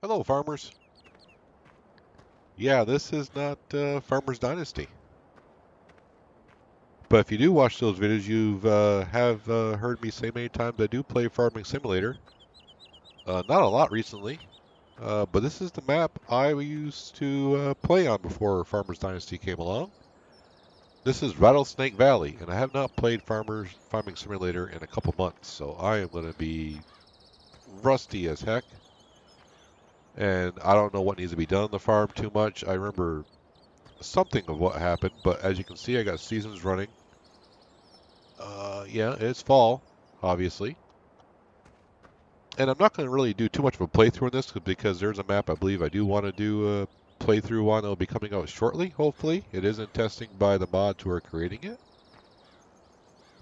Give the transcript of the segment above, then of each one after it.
Hello, farmers. Yeah, this is not Farmer's Dynasty. But if you do watch those videos, you've have heard me say many times I do play Farming Simulator. Not a lot recently, but this is the map I used to play on before Farmer's Dynasty came along. This is Rattlesnake Valley, and I have not played Farming Simulator in a couple months, so I am going to be rusty as heck. And I don't know what needs to be done on the farm too much. I remember something of what happened, but as you can see, I got seasons running. Yeah, it's fall, obviously. And I'm not going to really do too much of a playthrough on this because there's a map I believe I do want to do a playthrough on that will be coming out shortly, hopefully. It is in testing by the mods who are creating it.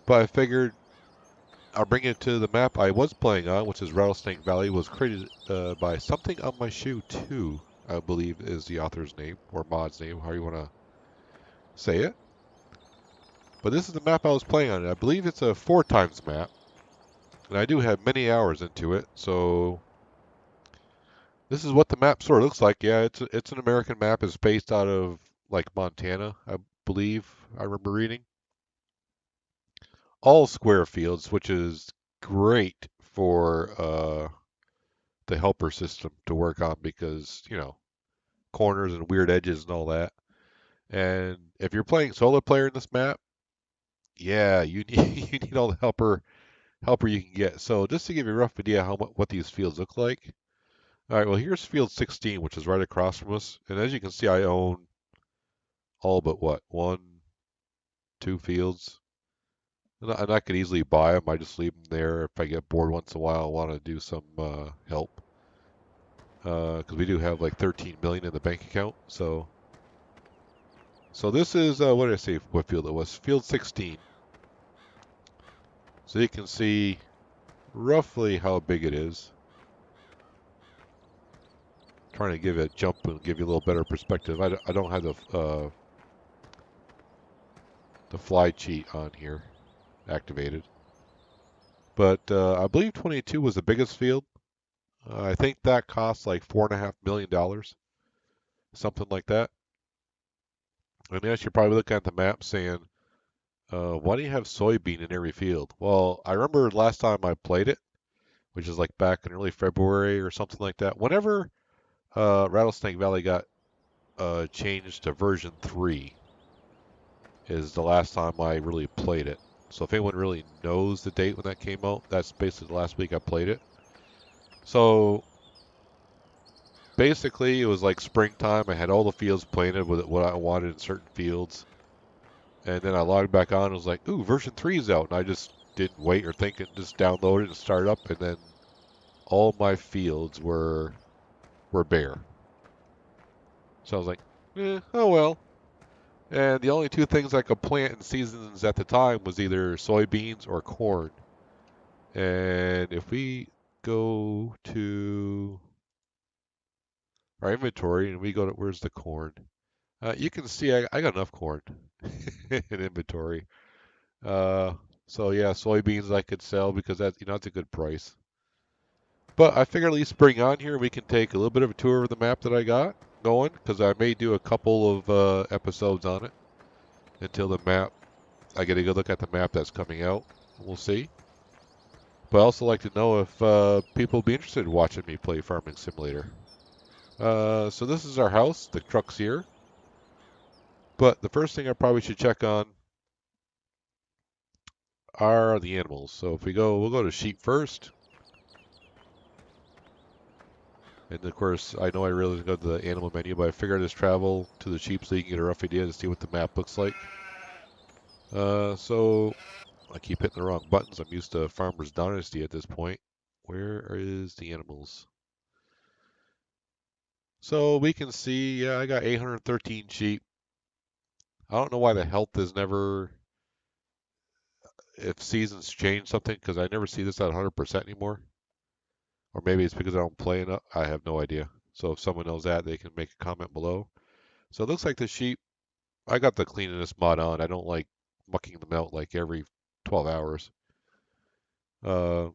But I figured I'll bring it to the map I was playing on, which is Rattlesnake Valley, was created by Something on My Shoe 2, I believe is the author's name, or mod's name, however you want to say it. But this is the map I was playing on. I believe it's a 4x map. And I do have many hours into it, so this is what the map sort of looks like. Yeah, it's an American map. It's based out of like Montana, I believe. I remember reading all square fields, which is great for the helper system to work on because corners and weird edges and all that. And if you're playing solo player in this map, yeah, you need you need all the helper you can get. So just to give you a rough idea what these fields look like. All right, well, here's field 16, which is right across from us. And as you can see, I own all but what? One, two fields. And I could easily buy them. I just leave them there. If I get bored once in a while, I want to do some help. Because we do have like 13 million in the bank account. So this is, what did I say, what field it was? Field 16. So you can see roughly how big it is. Trying to give it a jump and give you a little better perspective. I don't have the fly cheat on here activated. But I believe 22 was the biggest field. I think that cost like $4.5 million, something like that. And yes, you're probably looking at the map saying, why do you have soybean in every field? Well, I remember last time I played it, which is like back in early February or something like that. Whenever Rattlesnake Valley got changed to version 3 is the last time I really played it. So if anyone really knows the date when that came out, that's basically the last week I played it. So basically, it was like springtime. I had all the fields planted with what I wanted in certain fields. And then I logged back on and was like, ooh, version 3 is out. And I just didn't wait or think and just downloaded and started up. And then all my fields were bare. So I was like, oh well. And the only two things I could plant in seasons at the time was either soybeans or corn. And if we go to our inventory and we go to, where's the corn? You can see I got enough corn in inventory. Uh, so yeah, soybeans I could sell because that's a good price. But I figure at least bring on here we can take a little bit of a tour of the map that I got going because I may do a couple of episodes on it until the map. I get a good look at the map that's coming out. We'll see. But I also like to know if people will be interested in watching me play Farming Simulator. So this is our house. The truck's here. But the first thing I probably should check on are the animals. So if we'll go to sheep first. And of course, I know I really go to the animal menu, but I figured I'd just travel to the sheep so you can get a rough idea to see what the map looks like. So I keep hitting the wrong buttons. I'm used to Farmer's Dynasty at this point. Where is the animals? So we can see, yeah, I got 813 sheep. I don't know why the health is never, if seasons change something, because I never see this at 100% anymore. Or maybe it's because I don't play enough. I have no idea. So if someone knows that, they can make a comment below. So it looks like the sheep, I got the cleanliness mod on. I don't like mucking them out like every 12 hours. Uh,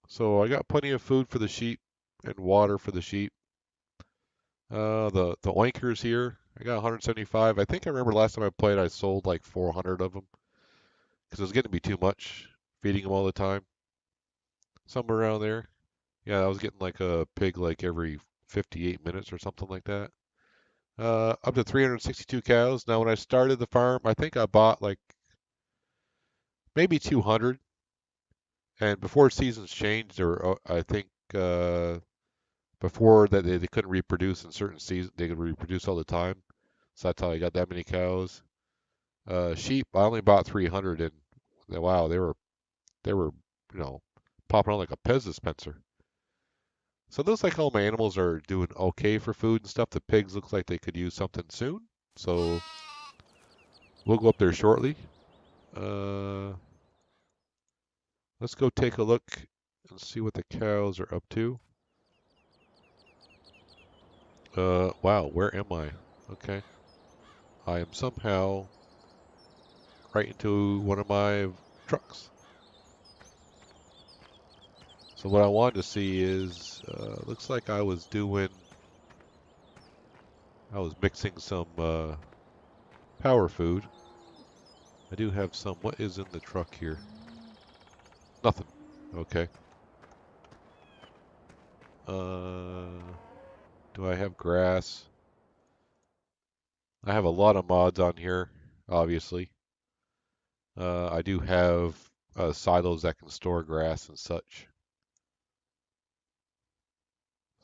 so I got plenty of food for the sheep. and water for the sheep. The oinkers here, I got 175. I think I remember last time I played, I sold like 400 of them because it was getting to be too much feeding them all the time. Somewhere around there. Yeah, I was getting like a pig like every 58 minutes or something like that. Up to 362 cows. Now, when I started the farm, I think I bought like maybe 200. And before seasons changed, or I think before that they couldn't reproduce in certain seasons, they could reproduce all the time. So that's how I got that many cows. Sheep, I only bought 300, and wow, they were popping on like a Pez dispenser. So it looks like all my animals are doing okay for food and stuff. The pigs looks like they could use something soon. So we'll go up there shortly. Uh, let's go take a look and see what the cows are up to. Wow, where am I? Okay. I am somehow right into one of my trucks. So what I wanted to see is, looks like I was mixing some power food. I do have some. What is in the truck here? Nothing. Okay. Do I have grass? I have a lot of mods on here, obviously. I do have silos that can store grass and such.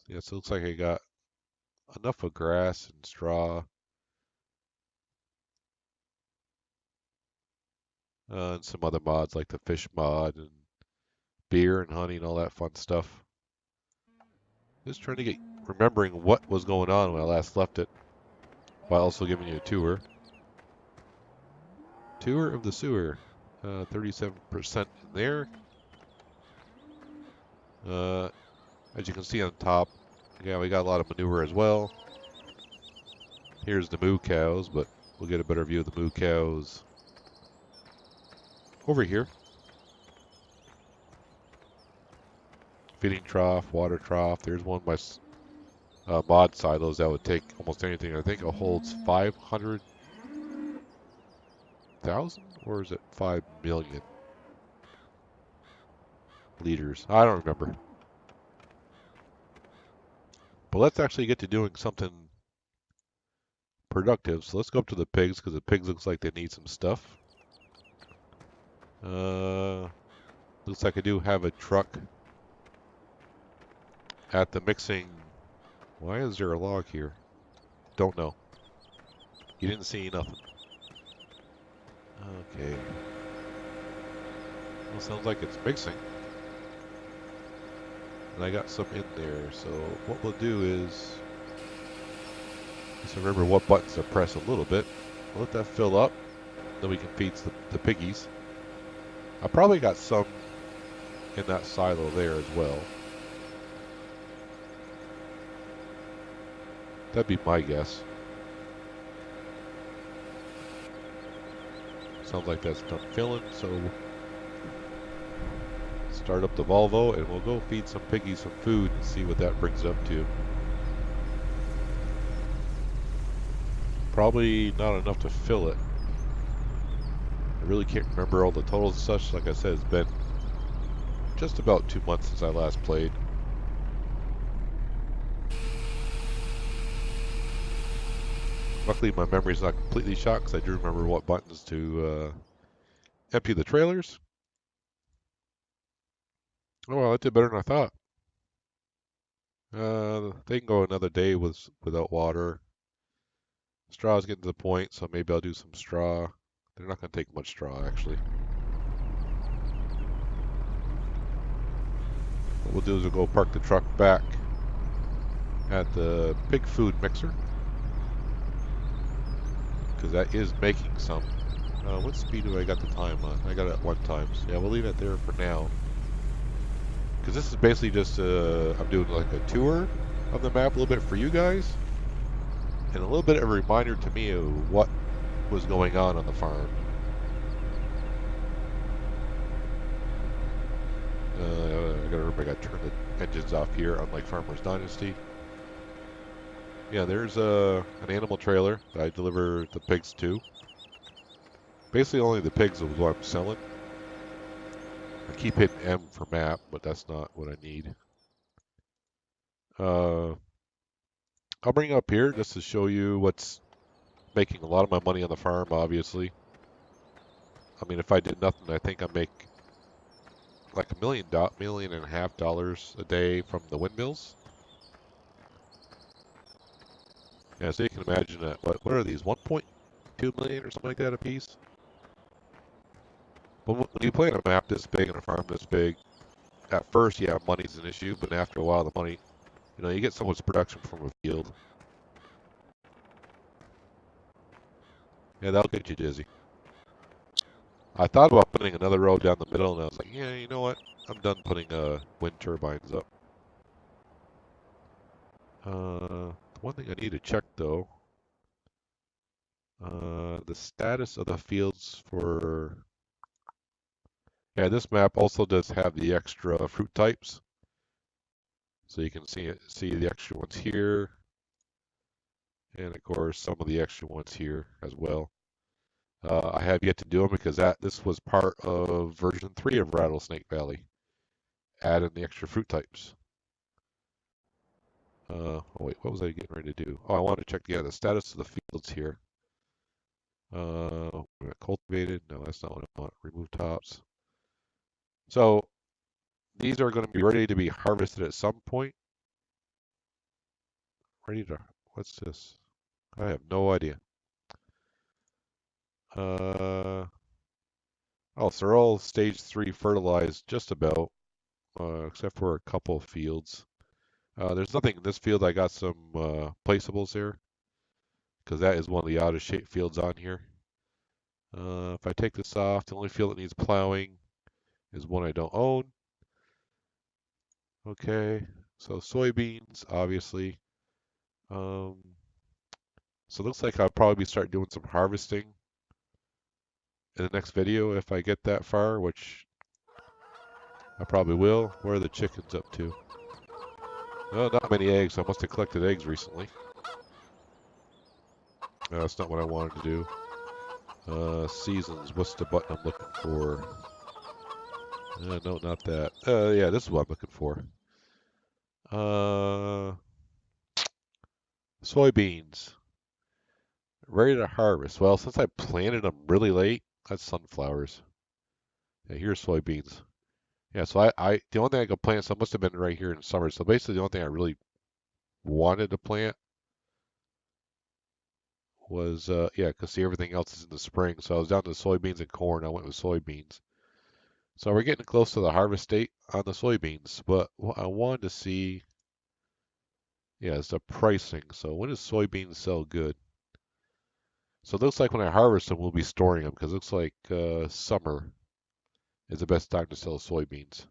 Yeah, so it looks like I got enough of grass and straw. And some other mods like the fish mod and beer and honey and all that fun stuff. Just trying to get remembering what was going on when I last left it, while also giving you a tour. Tour of the sewer. 37% in there. As you can see on top, yeah, we got a lot of manure as well. Here's the moo cows, but we'll get a better view of the moo cows over here. Feeding trough, water trough. There's one of my mod silos that would take almost anything. I think it holds 500,000, or is it 5 million liters? I don't remember. But let's actually get to doing something productive. So let's go up to the pigs, because the pigs looks like they need some stuff. Looks like I do have a truck at the mixing. Why is there a log here? Don't know. You didn't see nothing. Okay. Well, sounds like it's mixing. And I got some in there. So what we'll do is, just remember what buttons to press a little bit. We'll let that fill up. Then we can feed the piggies. I probably got some in that silo there as well. That'd be my guess. Sounds like that's done filling, so start up the Volvo and we'll go feed some piggies some food and see what that brings up to. Probably not enough to fill it. I really can't remember all the totals and such. Like I said, it's been just about 2 months since I last played. Luckily, my memory's not completely shot because I do remember what buttons to empty the trailers. Oh, well, that did better than I thought. They can go another day without water. Straw's getting to the point, so maybe I'll do some straw. They're not going to take much straw, actually. What we'll do is we'll go park the truck back at the pig food mixer, because that is making some. What speed do I got the time on? I got it at 1 times. Yeah, we'll leave it there for now. Because this is basically just, I'm doing like a tour of the map a little bit for you guys. And a little bit of a reminder to me of what was going on the farm. I gotta remember I gotta turn engines off here, unlike Farmer's Dynasty. Yeah, there's an animal trailer that I deliver the pigs to. Basically, only the pigs is what I'm selling. I keep hitting M for map, but that's not what I need. I'll bring it up here just to show you what's making a lot of my money on the farm, obviously. I mean, if I did nothing, I think I make like $1.5 million a day from the windmills. Yeah, so you can imagine that. What are these? 1.2 million or something like that a piece? But when you play on a map this big and a farm this big, at first, yeah, money's an issue, but after a while, the money, you get so much production from a field. Yeah, that'll get you dizzy. I thought about putting another row down the middle, and I was like, yeah, you know what? I'm done putting wind turbines up. The one thing I need to check, though, the status of the fields for... Yeah, this map also does have the extra fruit types. So you can see the extra ones here. And of course, some of the extra ones here as well. I have yet to do them because this was part of version 3 of Rattlesnake Valley. Add in the extra fruit types. Oh wait, what was I getting ready to do? Oh, I wanted to check the status of the fields here. Cultivated? No, that's not what I want. Remove tops. So these are going to be ready to be harvested at some point. What's this? I have no idea. Oh, so they're all stage 3 fertilized just about, except for a couple of fields. There's nothing in this field. I got some placeables here, because that is one of the oddest shaped fields on here. If I take this off, the only field that needs plowing is one I don't own. Okay, so soybeans, obviously. So it looks like I'll probably start doing some harvesting in the next video if I get that far, which I probably will. Where are the chickens up to? Oh, not many eggs. I must have collected eggs recently. No, that's not what I wanted to do. Seasons. What's the button I'm looking for? No, not that. Yeah, this is what I'm looking for. Soybeans. Ready to harvest. Well, since I planted them really late, that's sunflowers. Yeah, here's soybeans. Yeah, so the only thing I could plant, so it must have been right here in summer. So basically the only thing I really wanted to plant was, yeah, because see, everything else is in the spring. So I was down to soybeans and corn. I went with soybeans. So we're getting close to the harvest date on the soybeans. But what I wanted to see, yeah, is the pricing. So when does soybeans sell good? So it looks like when I harvest them, we'll be storing them because it looks like summer is the best time to sell soybeans.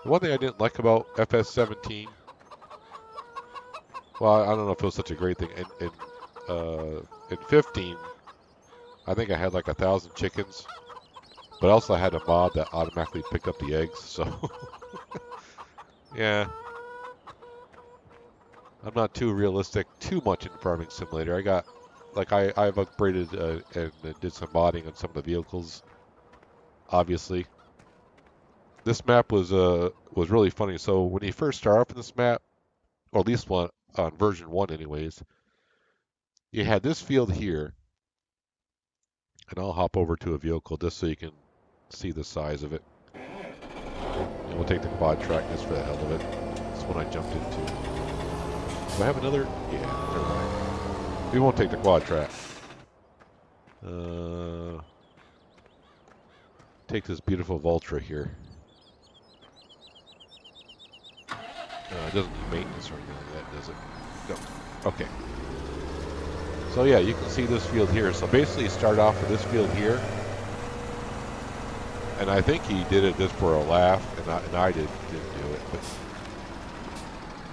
The one thing I didn't like about FS17, well, I don't know if it was such a great thing. In 15, I think I had like 1,000 chickens, but also I had a mod that automatically picked up the eggs. So, yeah, I'm not too realistic too much in Farming Simulator. I've upgraded and did some modding on some of the vehicles. Obviously, this map was really funny. So when you first start off in this map, or at least one on version 1 anyways, you had this field here, and I'll hop over to a vehicle just so you can see the size of it. And we'll take the quad track just for the hell of it. That's one I jumped into. Do I have another? Yeah, never mind. We won't take the quad track. Take this beautiful Vultra here. It doesn't need maintenance or anything like that, does it? No. Okay. So yeah, you can see this field here. So basically you start off with this field here. And I think he did it just for a laugh, and I didn't do it. But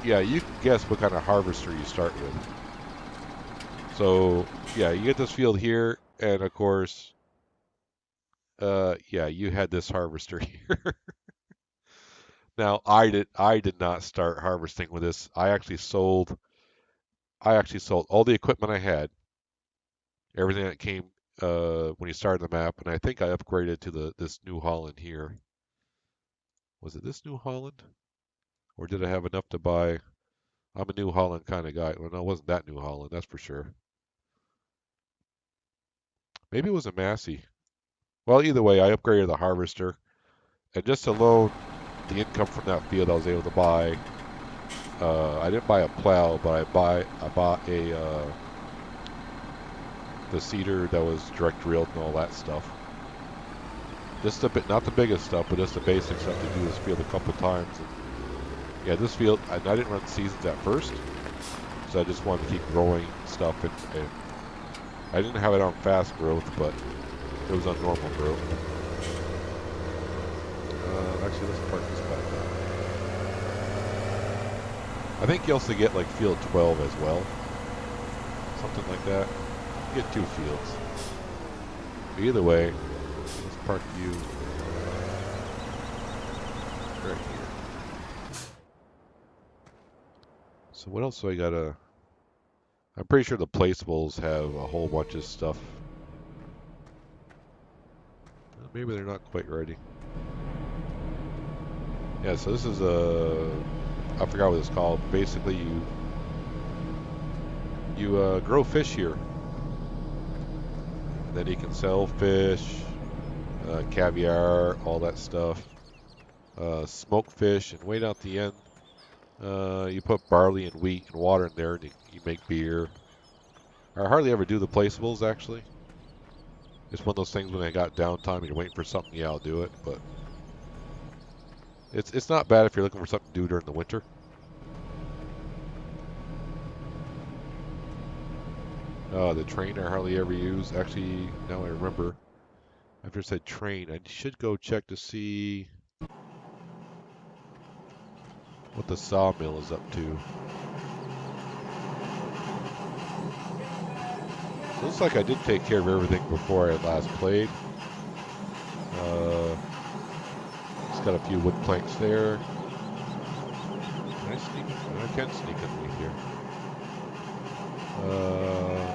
yeah, you can guess what kind of harvester you start with. So yeah, you get this field here, and of course, Yeah, you had this harvester here. Now, I did not start harvesting with this. I actually sold all the equipment I had, everything that came when you started the map, and I think I upgraded to this New Holland here. Was it this New Holland? Or did I have enough to buy? I'm a New Holland kind of guy. Well, no, it wasn't that New Holland, that's for sure. Maybe it was a Massey. Well, either way, I upgraded the harvester, and just alone the income from that field I was able to buy. I didn't buy a plow, but I bought the seeder that was direct drilled and all that stuff. Just a bit, not the biggest stuff, but just the basic stuff to do this field a couple times. And yeah, this field, I didn't run seasons at first, so I just wanted to keep growing stuff, and I didn't have it on fast growth, but it was on normal growth. Actually, let's park this back up. I think you also get like field 12 as well, something like that. You get 2 fields. But either way, let's park you right here. So what else do I gotta? I'm pretty sure the placeables have a whole bunch of stuff. Maybe they're not quite ready. Yeah, so this is I forgot what it's called. Basically, you grow fish here. And then you can sell fish, caviar, all that stuff. Smoke fish, and wait out the end. You put barley and wheat and water in there, and you make beer. I hardly ever do the placeables, actually. It's one of those things when I got downtime and you're waiting for something, yeah, I'll do it. But it's not bad if you're looking for something to do during the winter. The train I hardly ever use. Actually, now I remember. After I said train, I should go check to see what the sawmill is up to. So it looks like I did take care of everything before I last played. It's got a few wood planks there. Can I sneak? I can sneak underneath here.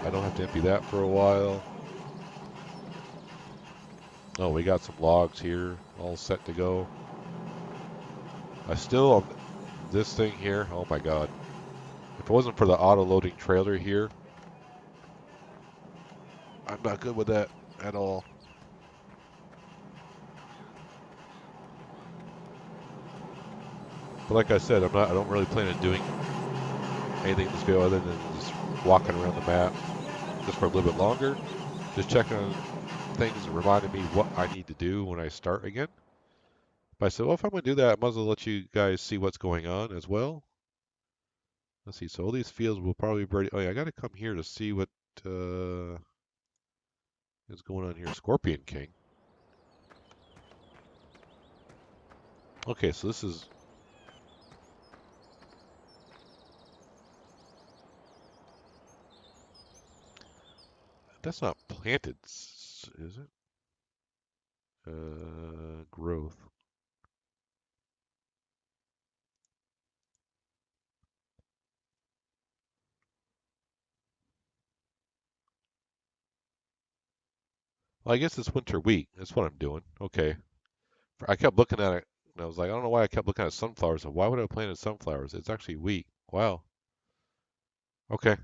I don't have to empty that for a while. Oh, we got some logs here, all set to go. I still, this thing here, oh my god. If it wasn't for the auto-loading trailer here, I'm not good with that at all. But like I said, I don't really plan on doing anything in this video other than just walking around the map just for a little bit longer. Just checking on things and reminding me what I need to do when I start again. But I said, well, if I'm going to do that, I might as well let you guys see what's going on as well. Let's see, so all these fields will probably be ready. Oh yeah, I got to come here to see what is going on here. Scorpion King. Okay, so this is... That's not planted, is it? Growth. Well, I guess it's winter wheat. That's what I'm doing. Okay. I kept looking at it, and I was like, I don't know why I kept looking at sunflowers. So why would I have planted sunflowers? It's actually wheat. Wow. Okay.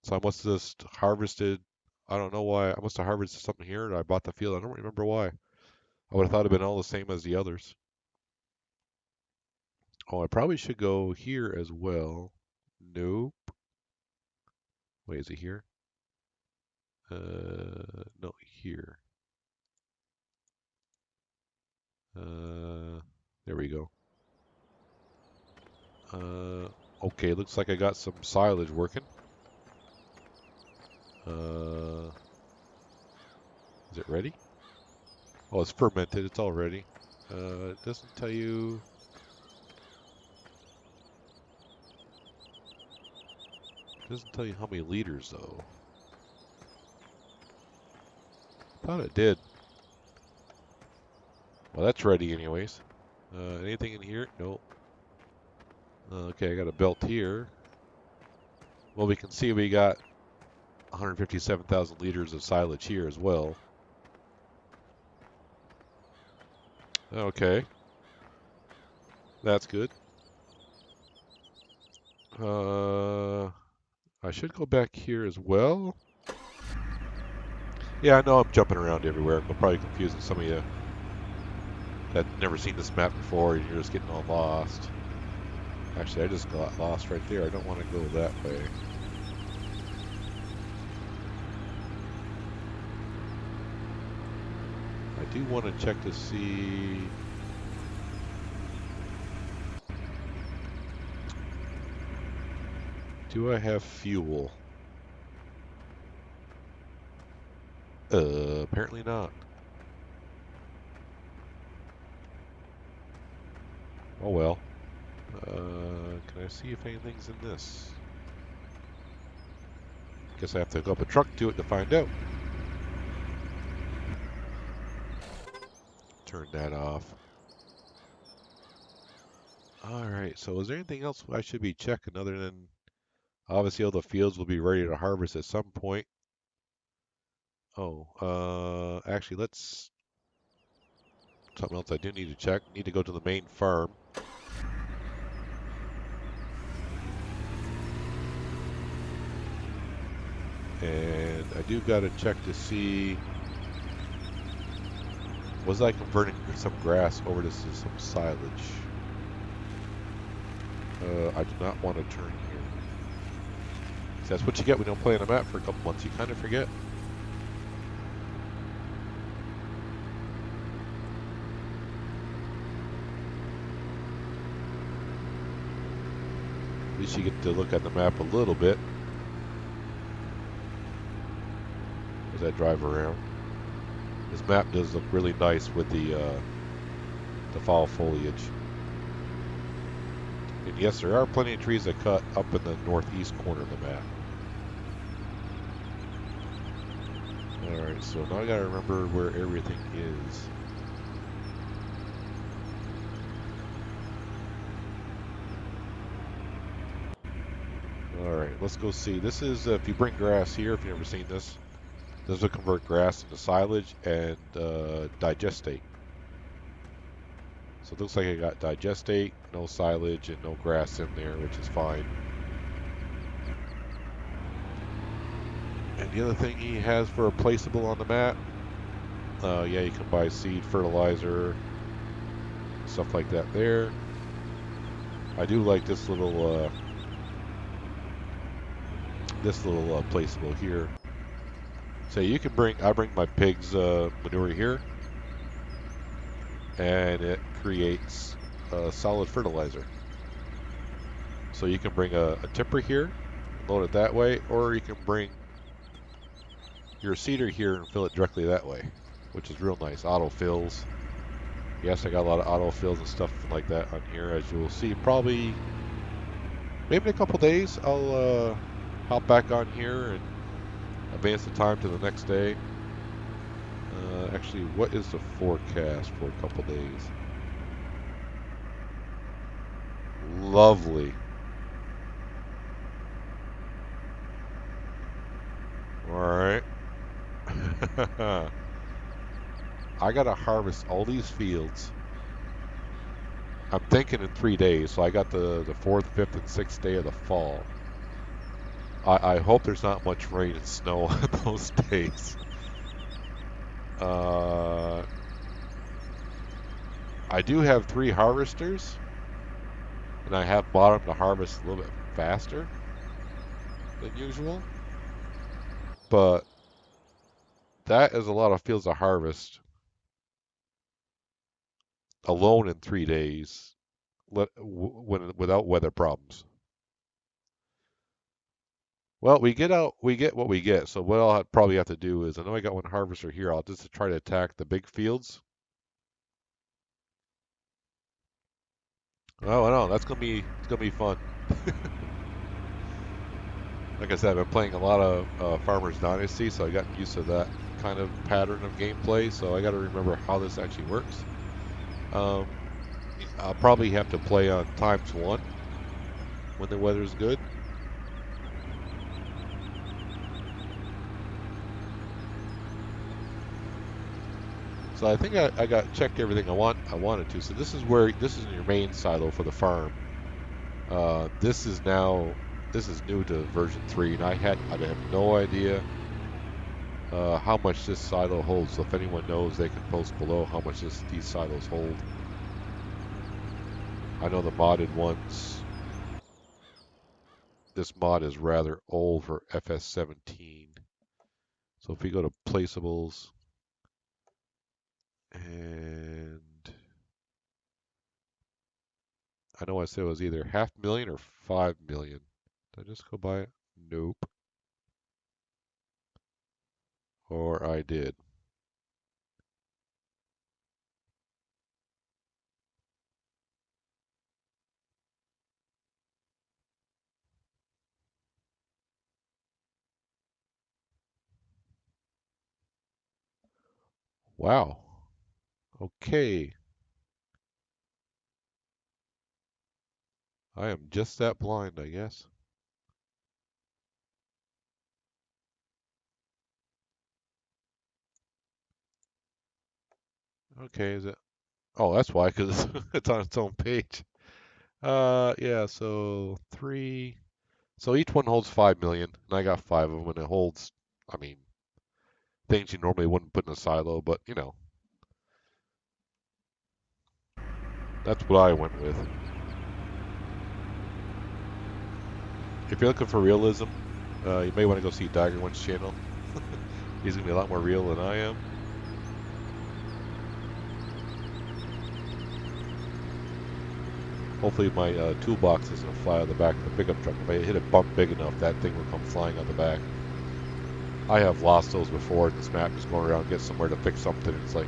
So I must have just harvested. I don't know why. I must have harvested something here, and I bought the field. I don't remember why. I would have thought it'd been all the same as the others. Oh, I probably should go here as well. Nope. Wait, is it here? No, here. There we go. Okay, looks like I got some silage working. Is it ready? Oh, it's fermented. It's all ready. It doesn't tell you. It doesn't tell you how many liters though. I thought it did. Well, that's ready anyways. Anything in here? No. Okay, I got a belt here. Well, we can see we got 157,000 liters of silage here as well. Okay, that's good. I should go back here as well. Yeah, I know I'm jumping around everywhere. I'm probably confusing some of you that never seen this map before and you're just getting all lost. Actually, I just got lost right there. I don't want to go that way. I do want to check to see... Do I have fuel? Apparently not. Oh well. Can I see if anything's in this? Guess I have to hook up a truck to it to find out. Turn that off. Alright, so is there anything else I should be checking other than obviously all the fields will be ready to harvest at some point. Oh, actually let's something else I do need to check. Need to go to the main farm. And I do gotta check to see, was I converting some grass over to some silage? I do not want to turn here. So that's what you get when you don't play on a map for a couple months. You kind of forget. At least you get to look at the map a little bit as I drive around. This map does look really nice with the fall foliage. And yes, there are plenty of trees that cut up in the northeast corner of the map. Alright, so now I gotta remember where everything is. Alright, let's go see. This is, if you bring grass here, if you've never seen this, this will convert grass into silage and digestate. So it looks like I got digestate, no silage, and no grass in there, which is fine. And the other thing he has for replaceable on the map, yeah, you can buy seed, fertilizer, stuff like that there. I do like this little placeable here. So you can bring, I bring my pig's manure here, and it creates solid fertilizer. So you can bring a tipper here, load it that way, or you can bring your seeder here and fill it directly that way, which is real nice. Auto fills. Yes, I got a lot of auto fills and stuff like that on here, as you will see. Probably, maybe in a couple days, I'll hop back on here and advance the time to the next day. Actually, what is the forecast for a couple days? Lovely. Alright. I gotta harvest all these fields. I'm thinking in 3 days, so I got the 4th, 5th, and 6th day of the fall. I hope there's not much rain and snow on those days. I do have 3 harvesters, and I have bought them to harvest a little bit faster than usual. But that is a lot of fields to harvest alone in 3 days without weather problems. Well, we get what we get. So what I'll probably have to do is, I know I got one harvester here. I'll just try to attack the big fields. Oh, I know, it's gonna be fun. Like I said, I've been playing a lot of Farmers Dynasty, so I got used to that kind of pattern of gameplay. So I got to remember how this actually works. Um, I'll probably have to play on ×1 when the weather's good. So I think I got checked everything I wanted to. So this is your main silo for the farm. This is new to version 3, and I have no idea how much this silo holds. So if anyone knows, they can post below how much these silos hold. I know the modded ones. This mod is rather old for FS17. So if we go to placeables and I know I said it was either 500,000 or 5 million. Did I just go by it? Nope. Or I did. Wow. Okay. I am just that blind, I guess. Okay, is it? Oh, that's why, because it's on its own page. Yeah, so 3. So each one holds 5 million, and I got 5 of them, and it holds, I mean, things you normally wouldn't put in a silo, but, that's what I went with. If you're looking for realism, you may want to go see Dagger One's channel. He's going to be a lot more real than I am. Hopefully my toolbox isn't going to fly out of the back of the pickup truck. If I hit a bump big enough, that thing will come flying out the back. I have lost those before in this map, just going around get somewhere to fix something. It's like,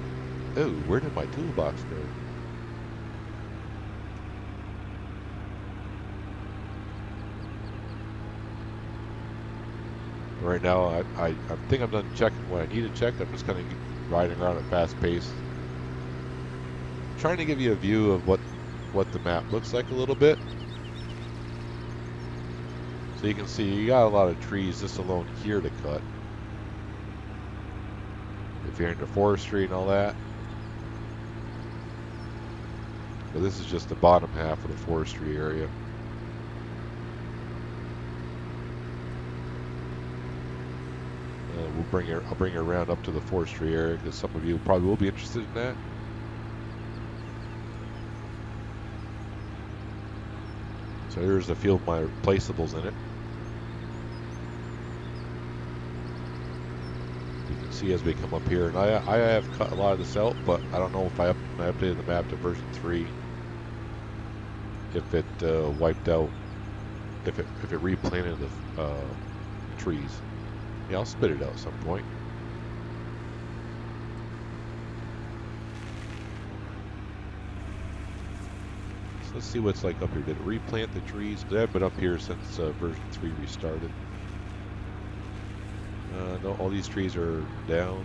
oh, where did my toolbox go? Right now, I think I'm done checking what I need to check. I'm just kind of riding around at fast pace, trying to give you a view of what the map looks like a little bit. So you can see you got a lot of trees just alone here to cut. If you're into forestry and all that. But this is just the bottom half of the forestry area. I'll bring her around up to the forestry area because some of you probably will be interested in that. So here's the field with my placeables in it. You can see as we come up here, and I have cut a lot of this out, but I don't know if I updated the map to version 3, if it wiped out, if it replanted the trees. Yeah, I'll spit it out at some point. So let's see what's like up here. Did it replant the trees? Because I've been up here since version 3 restarted. No, all these trees are down.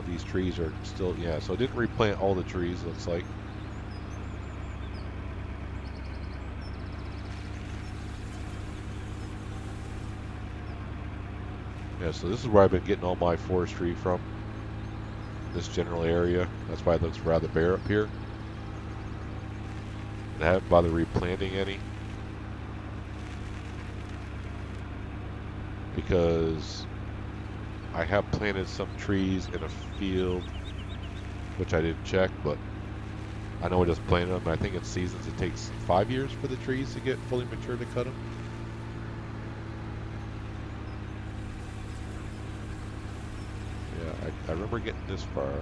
These trees are still, yeah, so it didn't replant all the trees, looks like. Yeah, so this is where I've been getting all my forestry from, this general area. That's why it looks rather bare up here. And I haven't bothered replanting any, because I have planted some trees in a field, which I didn't check, but I know I just planted them. I think in seasons it takes 5 years for the trees to get fully mature to cut them. Yeah, I remember getting this far.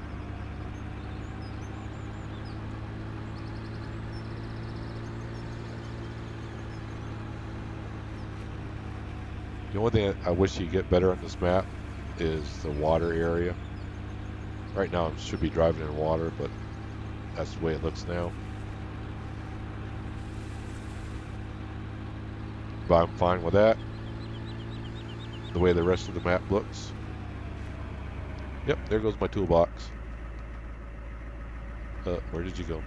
The only thing I wish you get better on this map is the water area. Right now I should be driving in water, but that's the way it looks now. But I'm fine with that. the way the rest of the map looks. Yep, there goes my toolbox. Where did you go?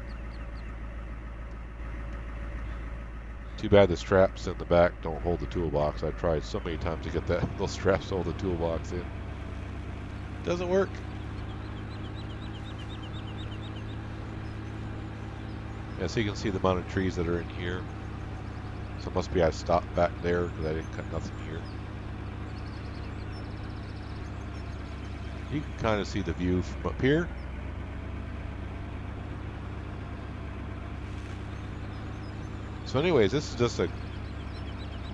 Too bad the straps in the back don't hold the toolbox. I've tried so many times to get those straps to hold the toolbox in. Doesn't work. Yeah, so you can see the amount of trees that are in here. So it must be I stopped back there because I didn't cut nothing here. You can kind of see the view from up here. So anyways, this is just a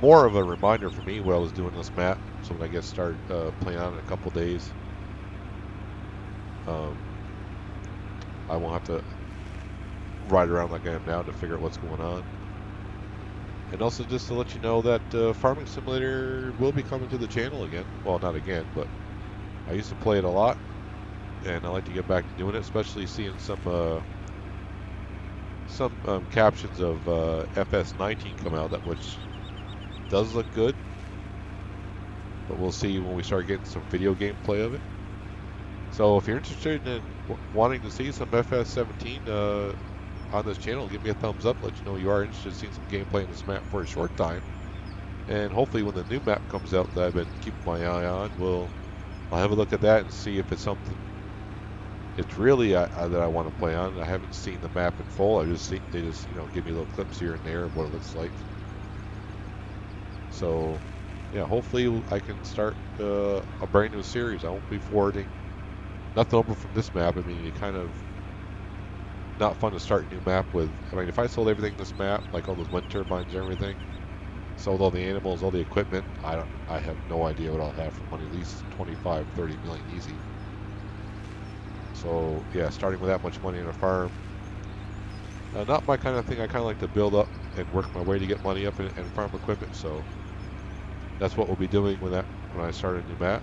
more of a reminder for me what I was doing this map. So when I get started playing on it in a couple days, um, I won't have to ride around like I am now to figure out what's going on. And also just to let you know that Farming Simulator will be coming to the channel again. Well, not again, but I used to play it a lot, and I like to get back to doing it, especially seeing some captions of FS19 come out, which does look good. But we'll see when we start getting some video gameplay of it. So if you're interested in wanting to see some FS17 on this channel, give me a thumbs up. Let you know you are interested in seeing some gameplay in this map for a short time. And hopefully when the new map comes out that I've been keeping my eye on, I'll have a look at that and see if it's something it's really that I want to play on. I haven't seen the map in full. They just give me little clips here and there of what it looks like. So yeah, hopefully I can start a brand new series. I won't be forwarding nothing over from this map. I mean, it kind of not fun to start a new map with. I mean, if I sold everything in this map, like all those wind turbines and everything, sold all the animals, all the equipment, I have no idea what I'll have for money. At least 25, 30 million easy. So yeah, starting with that much money in a farm, not my kind of thing. I kind of like to build up and work my way to get money up and farm equipment. So that's what we'll be doing when I start a new map.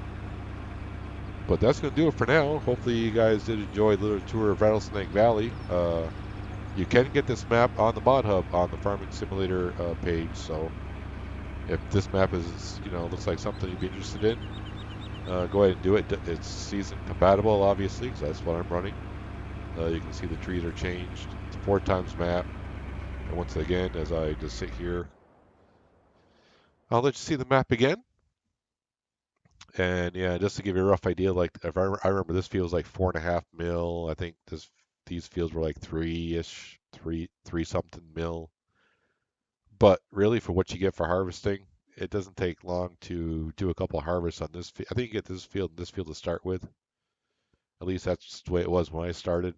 But that's going to do it for now. Hopefully you guys did enjoy the little tour of Rattlesnake Valley. You can get this map on the Mod Hub on the Farming Simulator page. So if this map is, looks like something you'd be interested in, go ahead and do it. It's season compatible, obviously, because that's what I'm running. You can see the trees are changed. It's a 4x map. And once again, as I just sit here, I'll let you see the map again. And yeah, just to give you a rough idea, like if I remember this field was like 4.5 mil. I think these fields were like three-ish, three something mil. But really, for what you get for harvesting, it doesn't take long to do a couple of harvests on this field. I think you get this field and this field to start with. At least that's the way it was when I started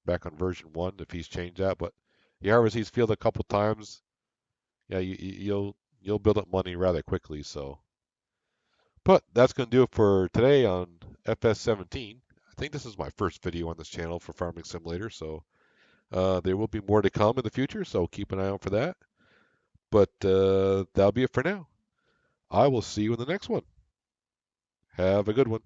back on version 1, if he's changed that. But you harvest these fields a couple times, yeah, you'll build up money rather quickly. So, but that's going to do it for today on FS17. I think this is my first video on this channel for Farming Simulator, so there will be more to come in the future, so keep an eye out for that. But that'll be it for now. I will see you in the next one. Have a good one.